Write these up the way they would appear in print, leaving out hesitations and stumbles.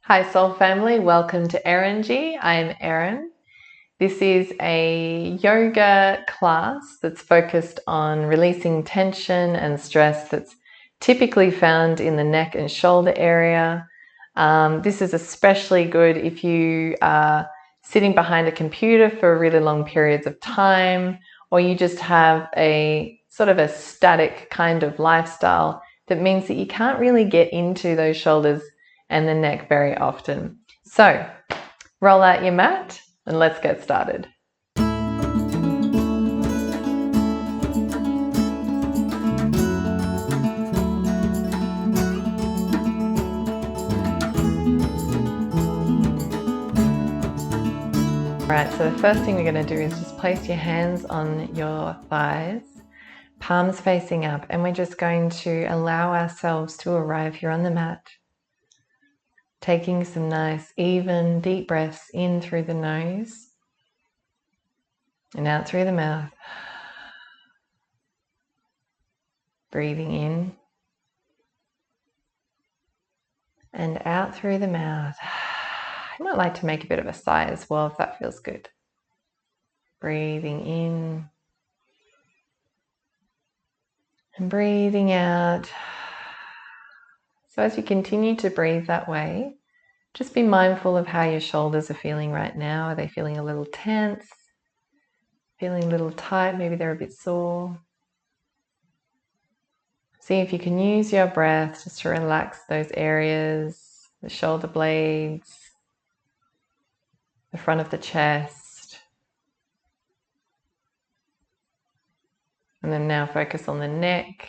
Hi Soul Family, welcome to Eringy. I'm Erin. This is a yoga class that's focused on releasing tension and stress that's typically found in the neck and shoulder area. This is especially good if you are sitting behind a computer for really long periods of time, or you just have a sort of a static kind of lifestyle that means that you can't really get into those shoulders and the neck very often. So roll out your mat and let's get started. Alright, so the first thing we're going to do is just place your hands on your thighs, palms facing up, and we're just going to allow ourselves to arrive here on the mat. Taking some nice, even, deep breaths in through the nose and out through the mouth. Breathing in and out through the mouth. You might like to make a bit of a sigh as well if that feels good. Breathing in and breathing out. So as you continue to breathe that way, just be mindful of how your shoulders are feeling right now. Are they feeling a little tense? Feeling a little tight? Maybe they're a bit sore. See if you can use your breath just to relax those areas, the shoulder blades, the front of the chest. And then now focus on the neck.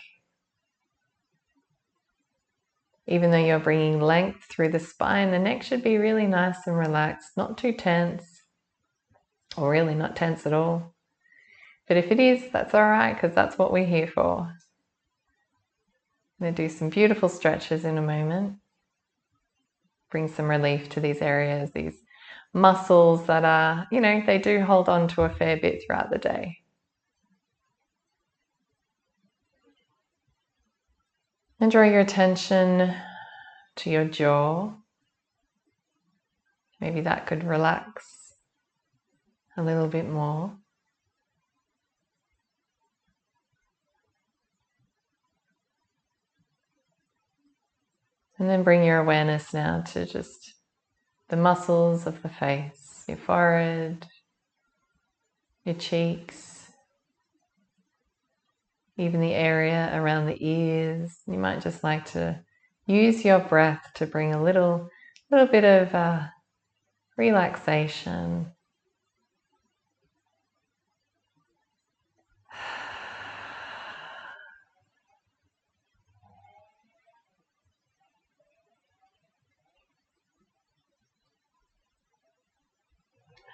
Even though you're bringing length through the spine, the neck should be really nice and relaxed, not too tense, or really not tense at all. But if it is, that's all right, because that's what we're here for. I'm going to do some beautiful stretches in a moment. Bring some relief to these areas, these muscles that are, they do hold on to a fair bit throughout the day. And draw your attention to your jaw. Maybe that could relax a little bit more. And then bring your awareness now to just the muscles of the face, your forehead, your cheeks, even the area around the ears. You might just like to use your breath to bring a little bit of relaxation.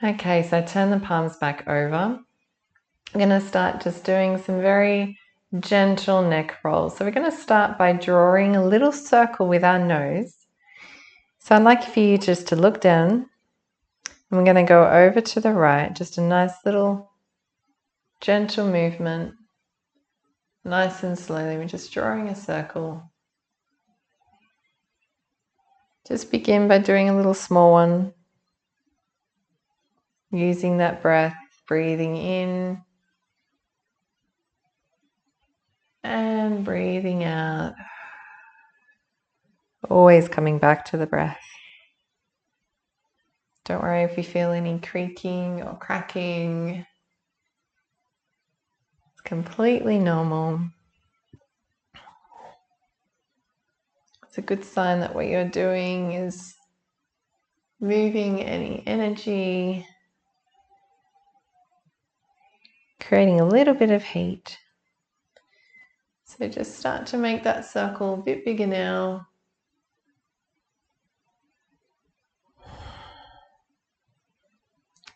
Okay, so turn the palms back over. I'm going to start just doing some very gentle neck rolls. So we're going to start by drawing a little circle with our nose. So I'd like for you just to look down, and we're going to go over to the right, just a nice little gentle movement, nice and slowly. We're just drawing a circle. Just begin by doing a little small one. Using that breath, breathing in and breathing out. Always coming back to the breath. Don't worry if you feel any creaking or cracking. It's completely normal. It's a good sign that what you're doing is moving any energy, creating a little bit of heat. So just start to make that circle a bit bigger now.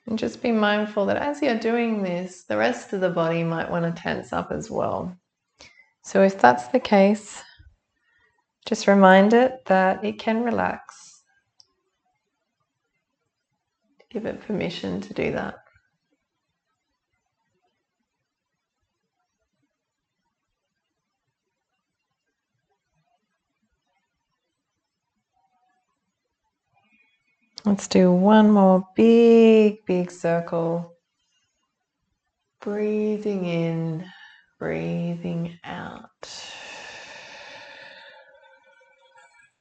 And just be mindful that as you're doing this, the rest of the body might want to tense up as well. So if that's the case, just remind it that it can relax. Give it permission to do that. Let's do one more big circle. Breathing in, breathing out.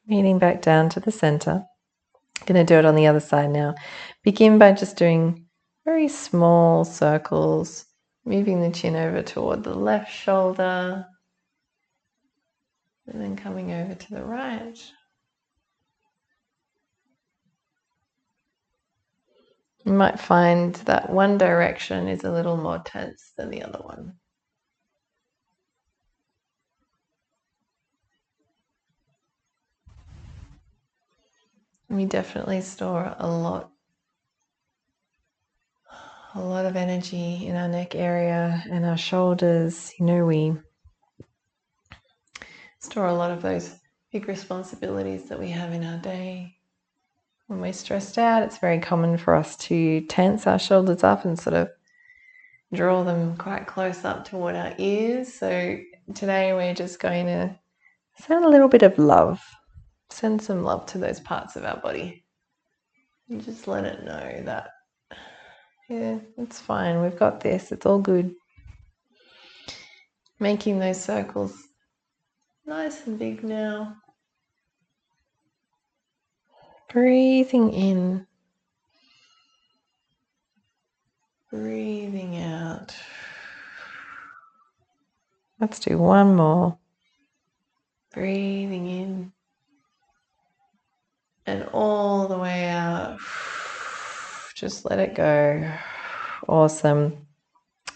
Meeting back down to the center. Going to do it on the other side now. Begin by just doing very small circles, moving the chin over toward the left shoulder, and then coming over to the right. You might find that one direction is a little more tense than the other one. We definitely store a lot of energy in our neck area and our shoulders. You know, we store a lot of those big responsibilities that we have in our day. When we're stressed out, it's very common for us to tense our shoulders up and sort of draw them quite close up toward our ears. So today we're just going to send a little bit of love. Send some love to those parts of our body. And just let it know that, yeah, it's fine. We've got this. It's all good. Making those circles nice and big now. Breathing in. Breathing out. Let's do one more. Breathing in. And all the way out. Just let it go. Awesome.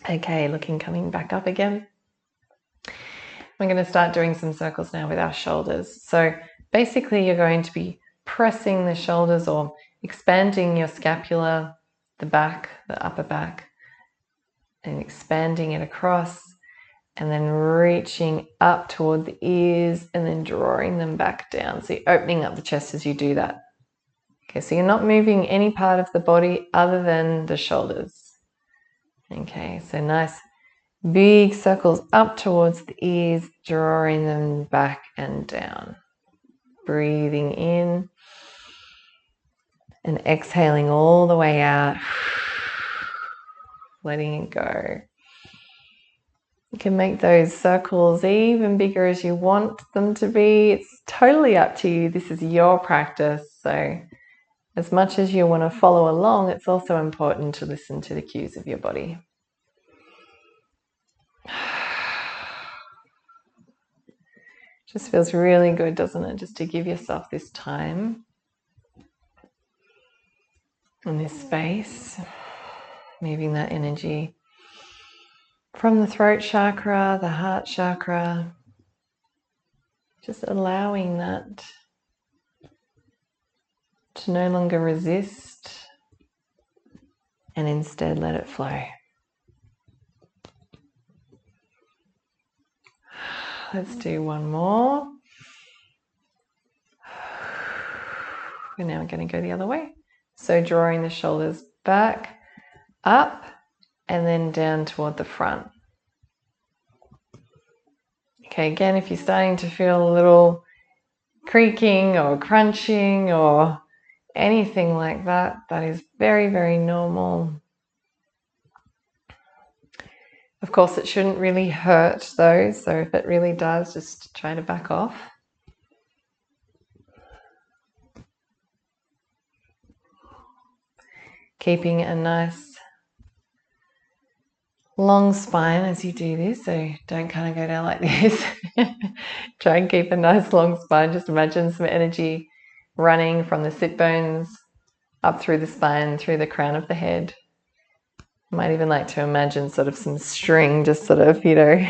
Okay, coming back up again. We're going to start doing some circles now with our shoulders. So basically you're going to be pressing the shoulders or expanding your scapula, the back, the upper back, and expanding it across, and then reaching up toward the ears and then drawing them back down. So you're opening up the chest as you do that. Okay, so you're not moving any part of the body other than the shoulders. Okay, so nice big circles up towards the ears, drawing them back and down. Breathing in and exhaling all the way out, letting it go. You can make those circles even bigger as you want them to be. It's totally up to you. This is your practice. So as much as you want to follow along, it's also important to listen to the cues of your body. Just feels really good, doesn't it? Just to give yourself this time and this space, moving that energy from the throat chakra, the heart chakra, just allowing that to no longer resist and instead let it flow. Let's do one more. And now we're going to go the other way. So drawing the shoulders back, up, and then down toward the front. Okay, again, if you're starting to feel a little creaking or crunching or anything like that, that is very, very normal. Of course, it shouldn't really hurt though, so if it really does, just try to back off. Keeping a nice long spine as you do this, so don't kind of go down like this. Try and keep a nice long spine. Just imagine some energy running from the sit bones up through the spine, through the crown of the head. You might even like to imagine sort of some string just sort of, you know,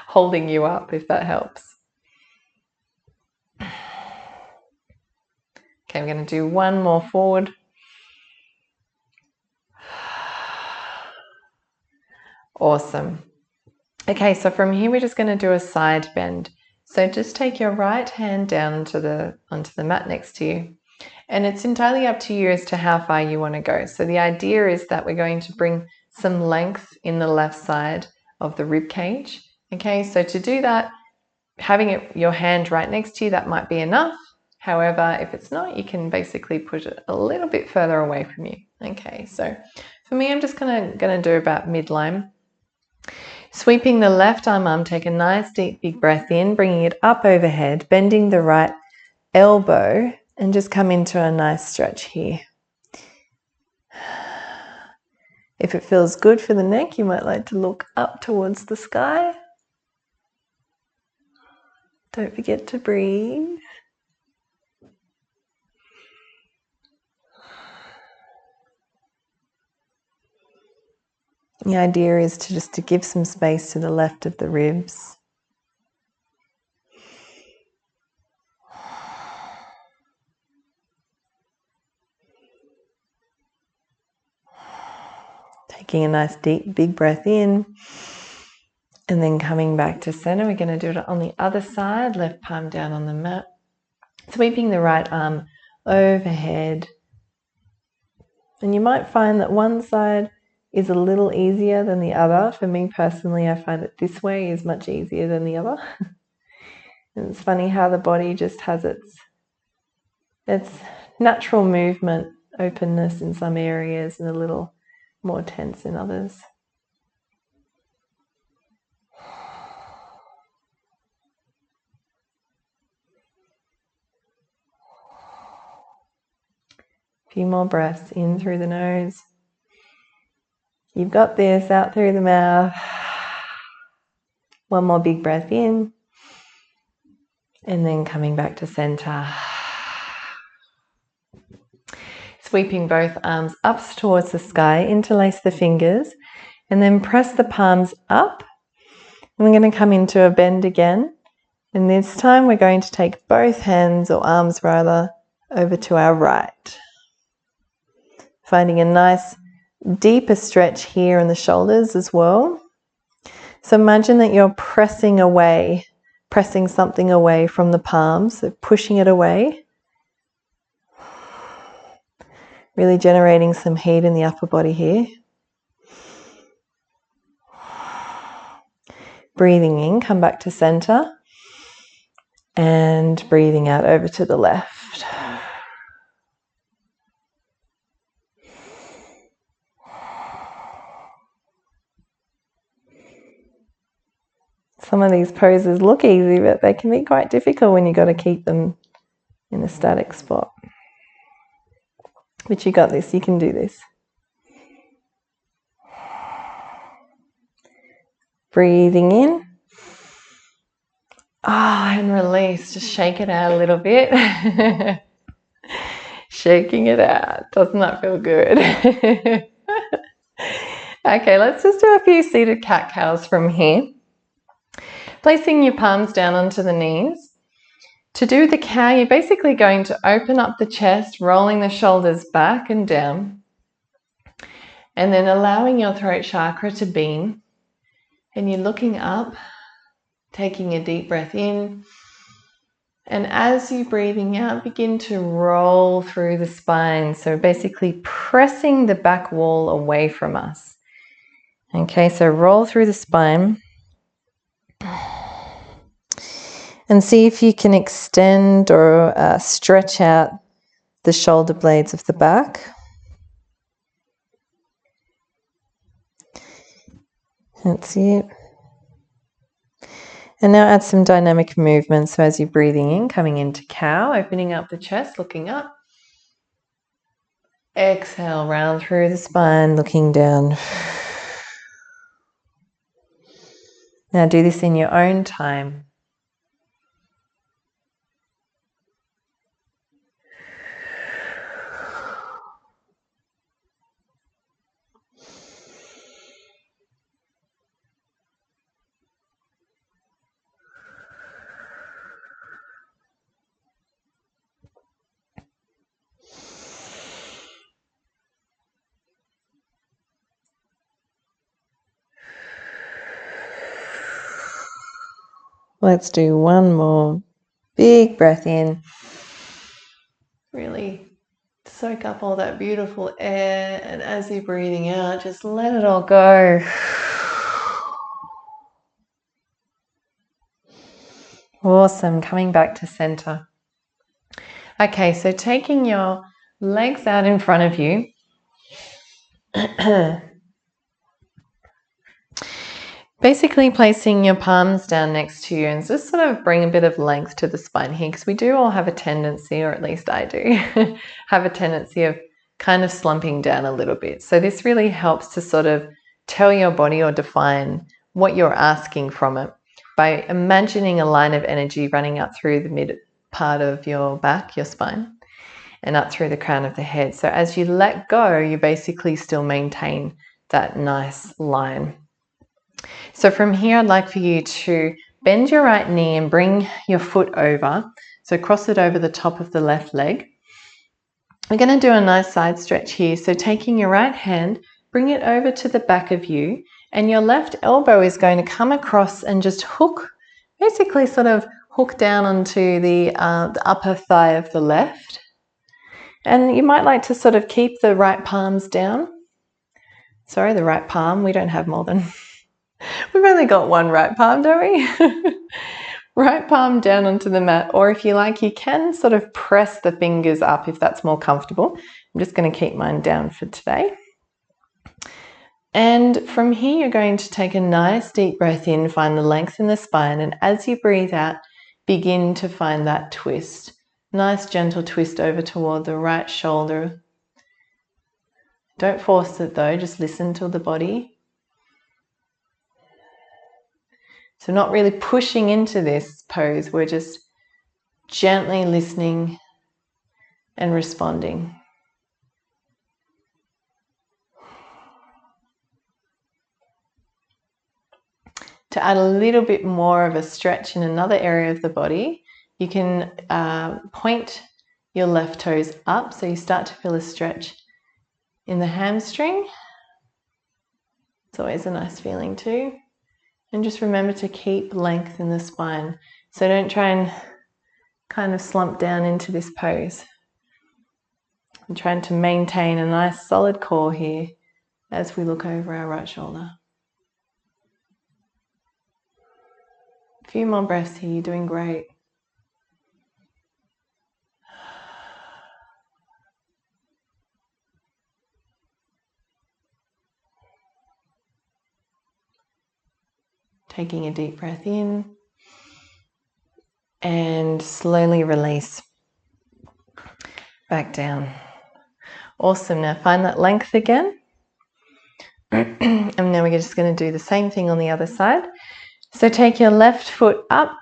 holding you up, if that helps. Okay, we're going to do one more forward. Awesome. Okay, so from here we're just going to do a side bend. So just take your right hand down onto the mat next to you. And it's entirely up to you as to how far you want to go. So the idea is that we're going to bring some length in the left side of the rib cage. Okay, so to do that, having your hand right next to you, that might be enough. However, if it's not, you can basically push it a little bit further away from you. Okay, so for me, I'm just gonna do about midline. Sweeping the left arm, take a nice deep big breath in, bringing it up overhead, bending the right elbow, and just come into a nice stretch here. If it feels good for the neck, you might like to look up towards the sky. Don't forget to breathe. The idea is to give some space to the left of the ribs. Taking a nice deep big breath in and then coming back to center. We're going to do it on the other side, left palm down on the mat. Sweeping the right arm overhead. And you might find that one side is a little easier than the other. For me personally, I find that this way is much easier than the other. And it's funny how the body just has its natural movement, openness in some areas and a little more tense in others. A few more breaths in through the nose. You've got this, out through the mouth. One more big breath in. And then coming back to center. Sweeping both arms up towards the sky, interlace the fingers, and then press the palms up. And we're going to come into a bend again. And this time we're going to take both hands, or arms rather, over to our right. Finding a nice deeper stretch here in the shoulders as well. So imagine that you're pressing something away from the palms, so pushing it away. Really generating some heat in the upper body here. Breathing in, come back to center. And breathing out over to the left. Some of these poses look easy, but they can be quite difficult when you've got to keep them in a static spot. But you got this, you can do this. Breathing in. And release. Just shake it out a little bit. Shaking it out. Doesn't that feel good? Okay, let's just do a few seated cat-cows from here. Placing your palms down onto the knees. To do the cow, you're basically going to open up the chest, rolling the shoulders back and down, and then allowing your throat chakra to beam. And you're looking up, taking a deep breath in. And as you're breathing out, begin to roll through the spine. So basically pressing the back wall away from us. Okay, so roll through the spine. And see if you can extend or stretch out the shoulder blades of the back. That's it. And now add some dynamic movement. So as you're breathing in, coming into cow, opening up the chest, looking up. Exhale, round through the spine, looking down. Now do this in your own time. Let's do one more big breath in. Really soak up all that beautiful air, and as you're breathing out, just let it all go. Awesome. Coming back to center. Okay, so taking your legs out in front of you, basically placing your palms down next to you and just sort of bring a bit of length to the spine here, because we do all have a tendency, or at least I do, have a tendency of kind of slumping down a little bit. So this really helps to sort of tell your body or define what you're asking from it by imagining a line of energy running up through the mid part of your back, your spine, and up through the crown of the head. So as you let go, you basically still maintain that nice line. So from here, I'd like for you to bend your right knee and bring your foot over. So cross it over the top of the left leg. We're going to do a nice side stretch here. So taking your right hand, bring it over to the back of you, and your left elbow is going to come across and just hook, basically sort of hook down onto the upper thigh of the left. And you might like to sort of keep the right palms down. Sorry, the right palm. We don't have more than... We've only got one right palm, don't we? Right palm down onto the mat, or if you like, you can sort of press the fingers up if that's more comfortable. I'm just going to keep mine down for today. And from here, you're going to take a nice deep breath in, find the length in the spine, and as you breathe out, begin to find that twist. Nice gentle twist over toward the right shoulder. Don't force it though, just listen to the body. So not really pushing into this pose, we're just gently listening and responding. To add a little bit more of a stretch in another area of the body, you can point your left toes up, so you start to feel a stretch in the hamstring. It's always a nice feeling too. And just remember to keep length in the spine. So don't try and kind of slump down into this pose. I'm trying to maintain a nice solid core here as we look over our right shoulder. A few more breaths here, you're doing great. Taking a deep breath in and slowly release back down. Awesome. Now find that length again. And now we're just going to do the same thing on the other side. So take your left foot up,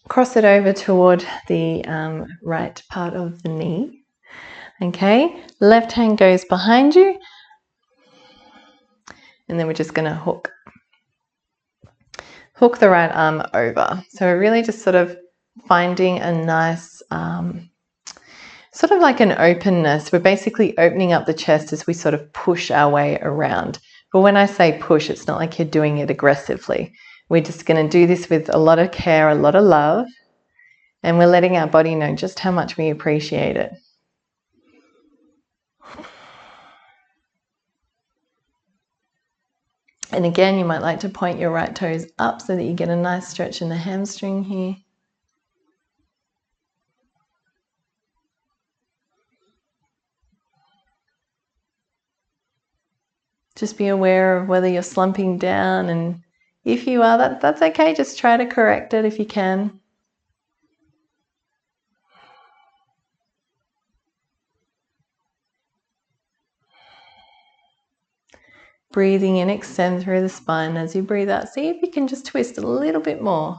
cross it over toward the right part of the knee. Okay, left hand goes behind you, and then we're just going to hook the right arm over. So we're really just sort of finding a nice, sort of like an openness. We're basically opening up the chest as we sort of push our way around. But when I say push, it's not like you're doing it aggressively. We're just going to do this with a lot of care, a lot of love, and we're letting our body know just how much we appreciate it. And again, you might like to point your right toes up so that you get a nice stretch in the hamstring here. Just be aware of whether you're slumping down, and if you are, that's okay. Just try to correct it if you can. Breathing in, extend through the spine. As you breathe out, see if you can just twist a little bit more.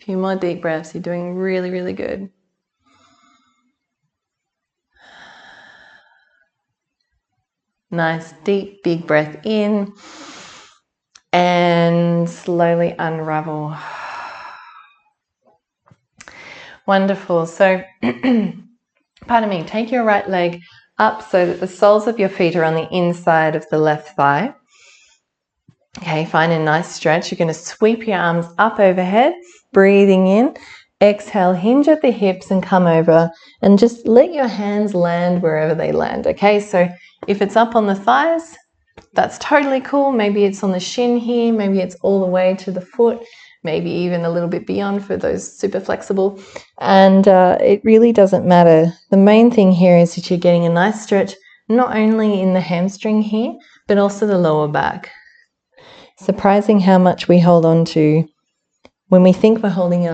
A few more deep breaths. You're doing really, really good. Nice, deep, big breath in. And slowly unravel. Wonderful. So, pardon me, take your right leg up so that the soles of your feet are on the inside of the left thigh. Okay, find a nice stretch. You're going to sweep your arms up overhead, breathing in. Exhale, hinge at the hips and come over, and just let your hands land wherever they land. Okay, so if it's up on the thighs, That's totally cool. Maybe it's on the shin here, maybe it's all the way to the foot, maybe even a little bit beyond for those super flexible. And it really doesn't matter. The main thing here is that you're getting a nice stretch, not only in the hamstring here, but also the lower back. Surprising how much we hold on to when we think we're holding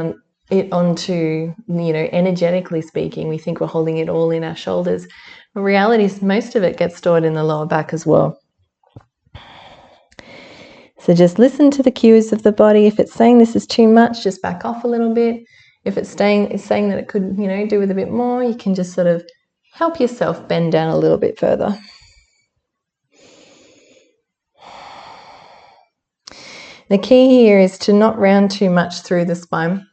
it onto, energetically speaking, we think we're holding it all in our shoulders. The reality is most of it gets stored in the lower back as well. So just listen to the cues of the body. If it's saying this is too much, just back off a little bit. If it's saying that it could, do with a bit more, you can just sort of help yourself bend down a little bit further. The key here is to not round too much through the spine.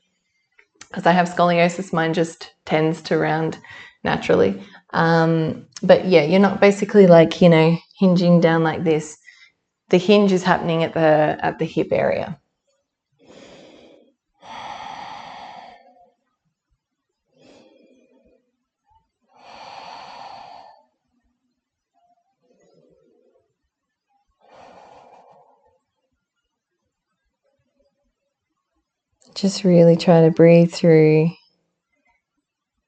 As I have scoliosis, mine just tends to round naturally. But yeah, you're not basically like, hinging down like this. The hinge is happening at the hip area. Just really try to breathe through.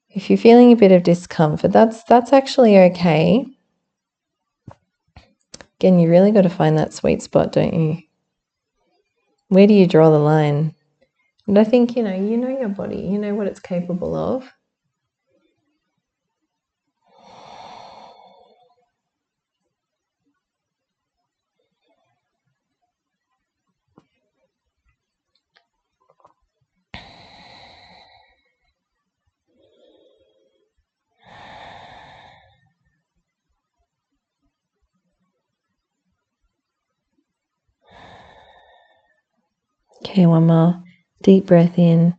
If you're feeling a bit of discomfort, that's actually okay. Again, you really got to find that sweet spot, don't you? Where do you draw the line? And I think, you know your body, you know what it's capable of. Okay, one more deep breath in.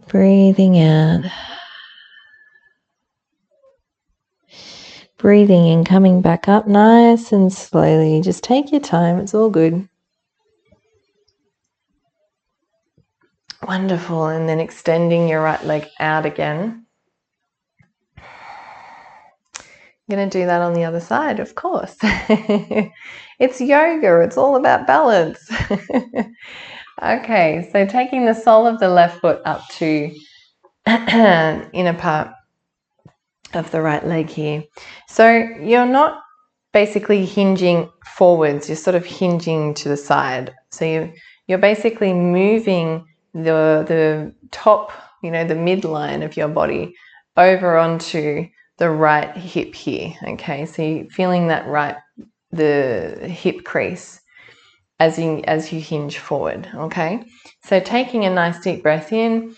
Breathing out. Breathing in, coming back up nice and slowly. Just take your time, it's all good. Wonderful, and then extending your right leg out again. I'm going to do that on the other side, of course. It's yoga, it's all about balance. Okay, so taking the sole of the left foot up to inner part of the right leg here. So you're not basically hinging forwards, you're sort of hinging to the side. So you're basically moving the top, the midline of your body over onto the right hip here. Okay, so you're feeling that the hip crease as you hinge forward. Okay, so taking a nice deep breath in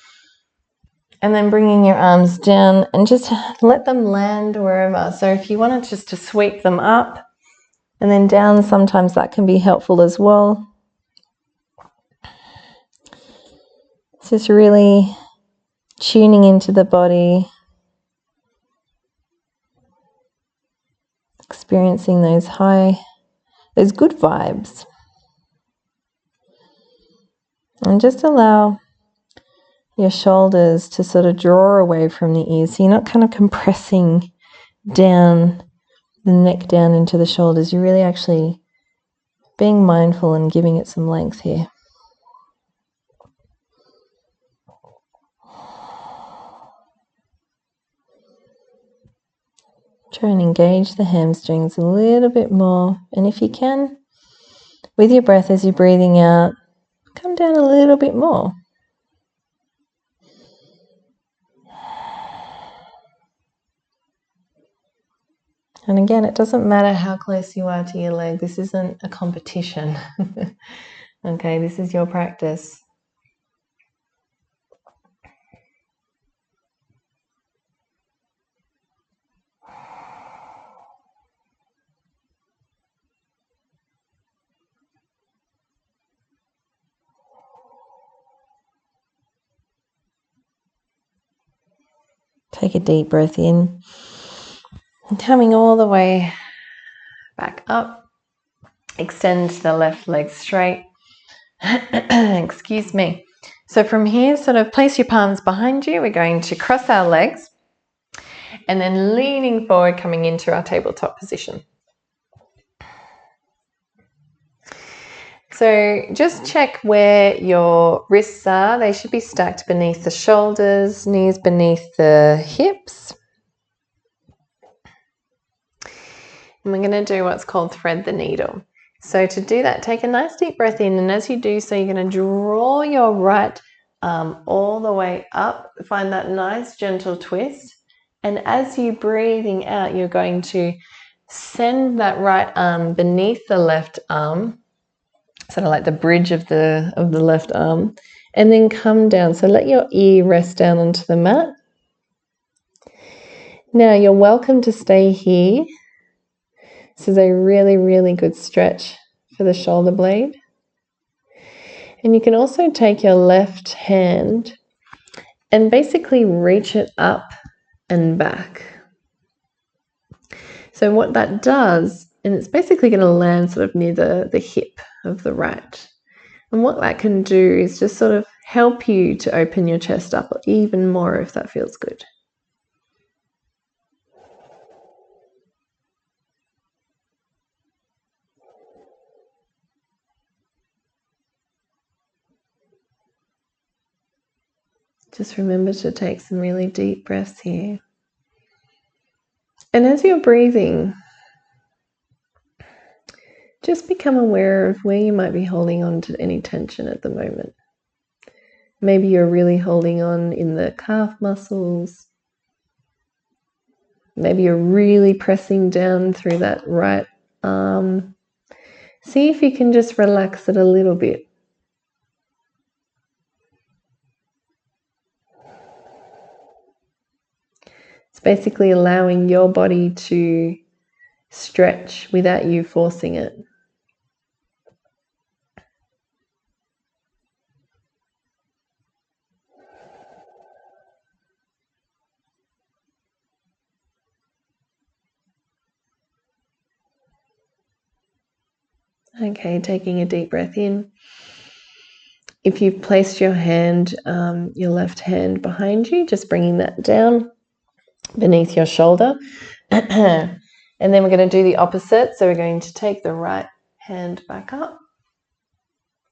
and then bringing your arms down and just let them land wherever. So if you wanted just to sweep them up and then down, sometimes that can be helpful as well. It's just really tuning into the body, experiencing those good vibes. And just allow your shoulders to sort of draw away from the ears. So you're not kind of compressing down the neck down into the shoulders. You're really actually being mindful and giving it some length here. Try and engage the hamstrings a little bit more. And if you can, with your breath as you're breathing out, come down a little bit more. And again, it doesn't matter how close you are to your leg. This isn't a competition. Okay, this is your practice. Take a deep breath in. And coming all the way back up. Extend the left leg straight. Excuse me. So from here, sort of place your palms behind you. We're going to cross our legs and then leaning forward, coming into our tabletop position. So just check where your wrists are. They should be stacked beneath the shoulders, knees beneath the hips. And we're going to do what's called thread the needle. So to do that, take a nice deep breath in, and as you do so, you're going to draw your right arm all the way up. Find that nice gentle twist. And as you're breathing out, you're going to send that right arm beneath the left arm, sort of like the bridge of the left arm, and then come down. So let your ear rest down onto the mat. Now you're welcome to stay here. This is a really, really good stretch for the shoulder blade. And you can also take your left hand and basically reach it up and back. So what that does, and it's basically going to land sort of near the hip of the right. And what that can do is just sort of help you to open your chest up even more if that feels good. Just remember to take some really deep breaths here. And as you're breathing, just become aware of where you might be holding on to any tension at the moment. Maybe you're really holding on in the calf muscles. Maybe you're really pressing down through that right arm. See if you can just relax it a little bit. It's basically allowing your body to stretch without you forcing it. Okay, taking a deep breath in. If you've placed your hand, your left hand behind you, just bringing that down beneath your shoulder. And then we're going to do the opposite. So we're going to take the right hand back up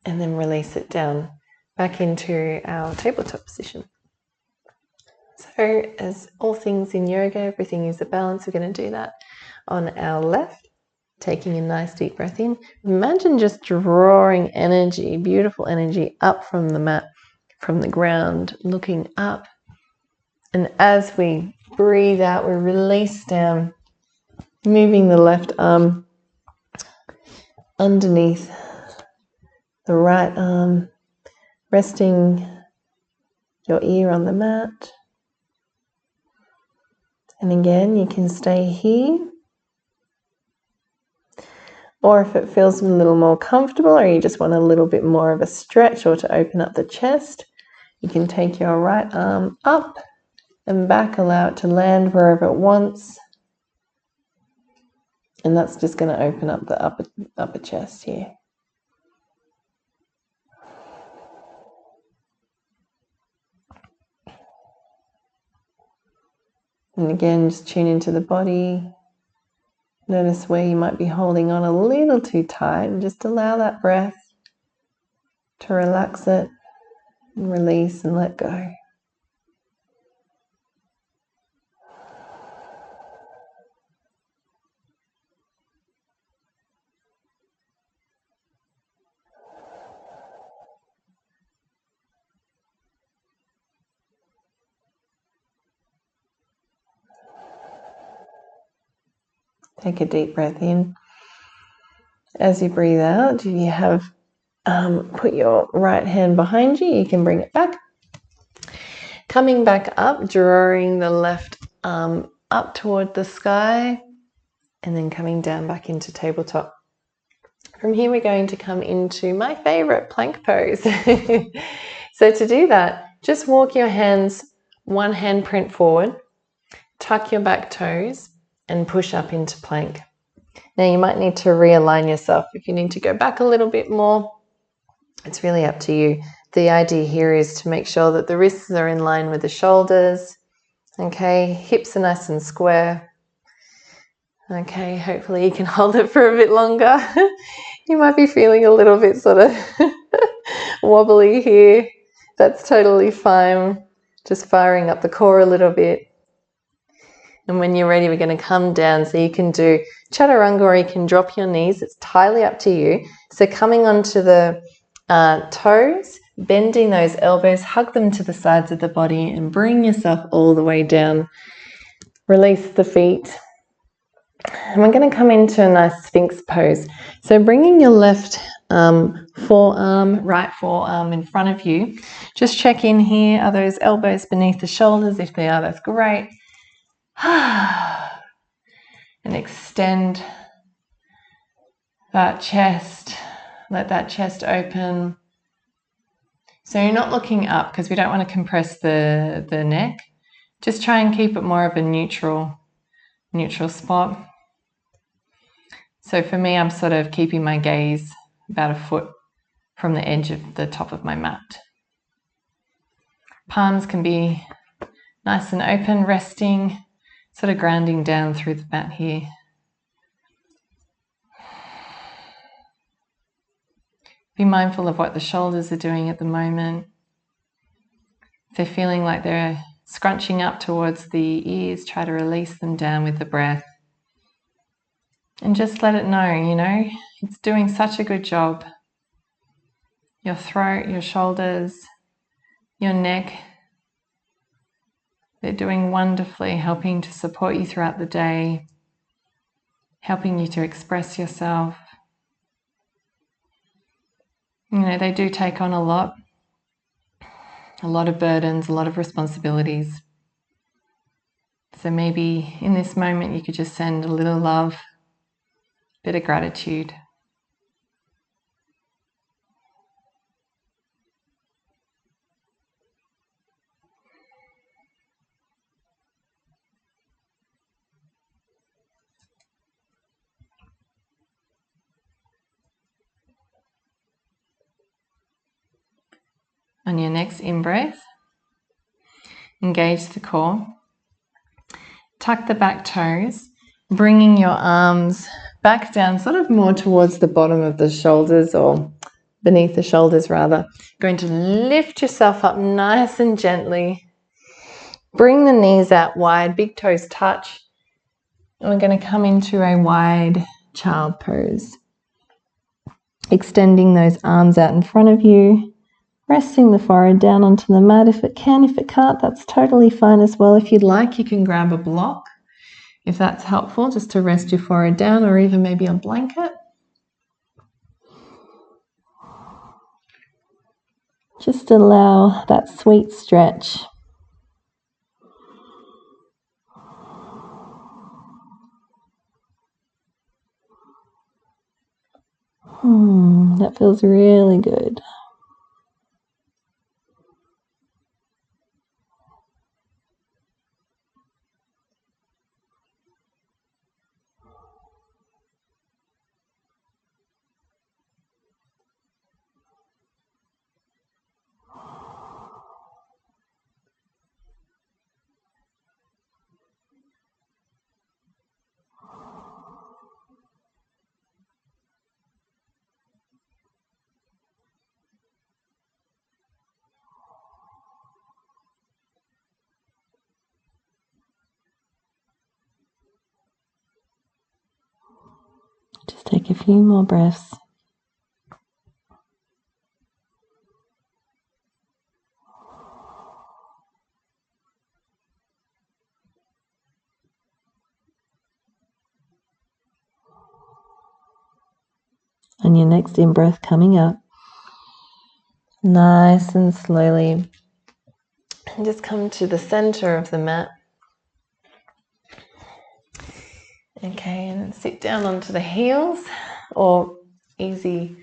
and then release it down back into our tabletop position. So as all things in yoga, everything is a balance. We're going to do that on our left, taking a nice deep breath in. Imagine just drawing energy, beautiful energy up from the mat, from the ground, looking up. And as we breathe out, we release down, moving the left arm underneath the right arm, resting your ear on the mat. And again, you can stay here. Or if it feels a little more comfortable, or you just want a little bit more of a stretch or to open up the chest, you can take your right arm up and back, allow it to land wherever it wants. And that's just going to open up the upper chest here. And again, just tune into the body. Notice where you might be holding on a little too tight, and just allow that breath to relax it and release and let go. Take a deep breath in. As you breathe out, if you have put your right hand behind you, you can bring it back. Coming back up, drawing the left arm up toward the sky, and then coming down back into tabletop. From here, we're going to come into my favorite plank pose. So to do that, just walk your hands one handprint forward, tuck your back toes, and push up into plank. Now you might need to realign yourself. If you need to go back a little bit more, it's really up to you. The idea here is to make sure that the wrists are in line with the shoulders. Okay, hips are nice and square. Okay, hopefully you can hold it for a bit longer. You might be feeling a little bit sort of wobbly here. That's totally fine. Just firing up the core a little bit. And when you're ready, we're going to come down. So you can do chaturanga or you can drop your knees. It's entirely up to you. So coming onto the toes, bending those elbows, hug them to the sides of the body and bring yourself all the way down. Release the feet. And we're going to come into a nice Sphinx pose. So bringing your left forearm, right forearm in front of you. Just check in here. Are those elbows beneath the shoulders? If they are, that's great. And extend that chest. Let that chest open. So you're not looking up because we don't want to compress the neck. Just try and keep it more of a neutral spot. So for me, I'm sort of keeping my gaze about a foot from the edge of the top of my mat. Palms can be nice and open, resting, sort of grounding down through the mat here. Be mindful of what the shoulders are doing at the moment. If they're feeling like they're scrunching up towards the ears, try to release them down with the breath. And just let it know, it's doing such a good job. Your throat, your shoulders, your neck, they're doing wonderfully, helping to support you throughout the day, helping you to express yourself. They do take on a lot of burdens, a lot of responsibilities. So maybe in this moment you could just send a little love, a bit of gratitude. On your next in-breath, engage the core. Tuck the back toes, bringing your arms back down, sort of more towards the bottom of the shoulders, or beneath the shoulders rather. Going to lift yourself up nice and gently. Bring the knees out wide, big toes touch. And we're going to come into a wide child pose. Extending those arms out in front of you. Resting the forehead down onto the mat if it can. If it can't, that's totally fine as well. If you'd like, you can grab a block, if that's helpful, just to rest your forehead down, or even maybe a blanket. Just allow that sweet stretch. That feels really good. Just take a few more breaths. And your next in-breath coming up, nice and slowly. And just come to the center of the mat. Okay, and sit down onto the heels, or easy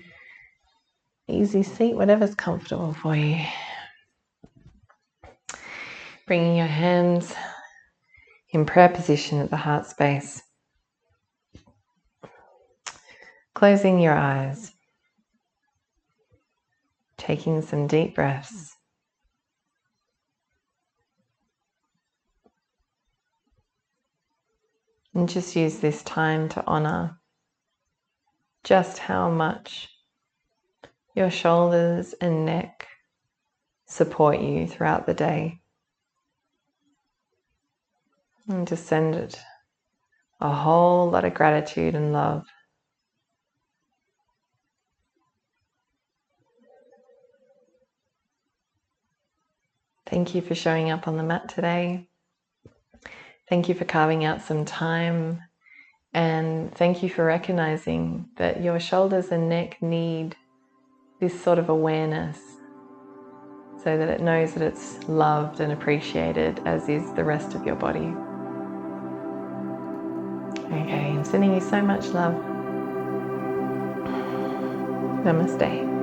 seat, whatever's comfortable for you. Bringing your hands in prayer position at the heart space. Closing your eyes. Taking some deep breaths. And just use this time to honor just how much your shoulders and neck support you throughout the day. And just send it a whole lot of gratitude and love. Thank you for showing up on the mat today. Thank you for carving out some time. And thank you for recognizing that your shoulders and neck need this sort of awareness so that it knows that it's loved and appreciated, as is the rest of your body. Okay, I'm sending you so much love. Namaste.